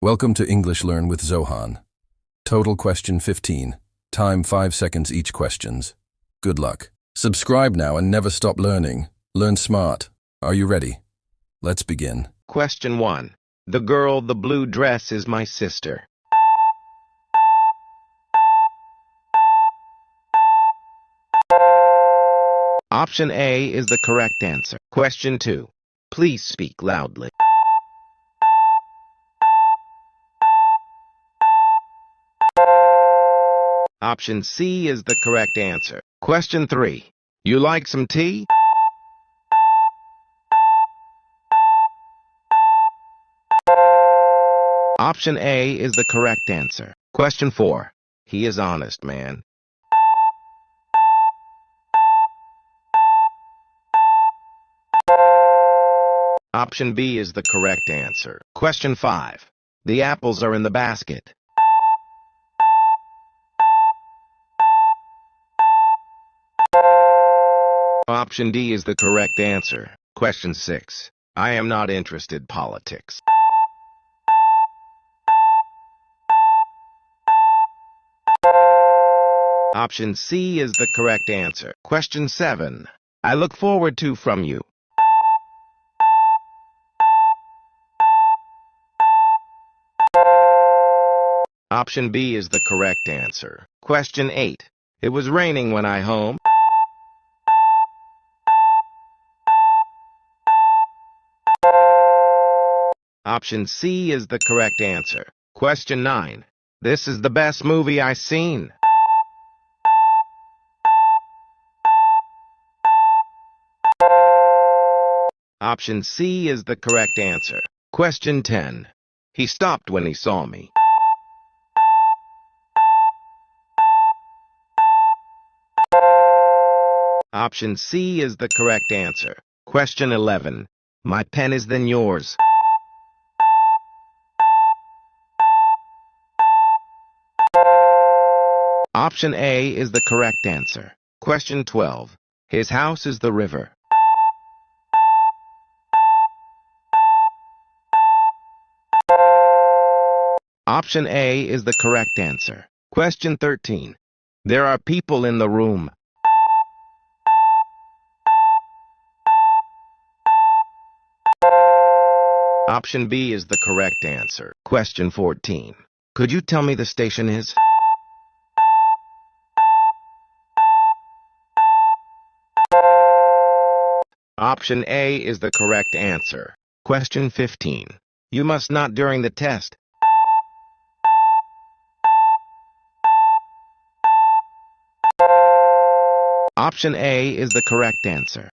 Welcome to English Learn with Zohan. Total question 15. Time 5 seconds each questions. Good luck. Subscribe now and never stop learning. Learn smart. Are you ready? Let's begin. Question 1. The girl, the blue dress is my sister. Option A is the correct answer. Question 2. Please speak loudly. Option C is the correct answer. Question 3. You like some tea? Option A is the correct answer. Question 4. He is honest, man. Option B is the correct answer. Question 5. The apples are in the basket. Option D is the correct answer. Question 6. I am not interested politics. Option C is the correct answer. Question 7. I look forward to from you. Option B is the correct answer. Question 8. It was raining when I home. Option C is the correct answer. Question 9. This is the best movie I seen. Option C is the correct answer. Question 10. He stopped when he saw me. Option C is the correct answer. Question 11. My pen is than yours. Option A is the correct answer. Question 12. His house is the river. Option A is the correct answer. Question 13. There are people in the room. Option B is the correct answer. Question 14. Could you tell me the station is? Option A is the correct answer. Question 15. You must not during the test. Option A is the correct answer.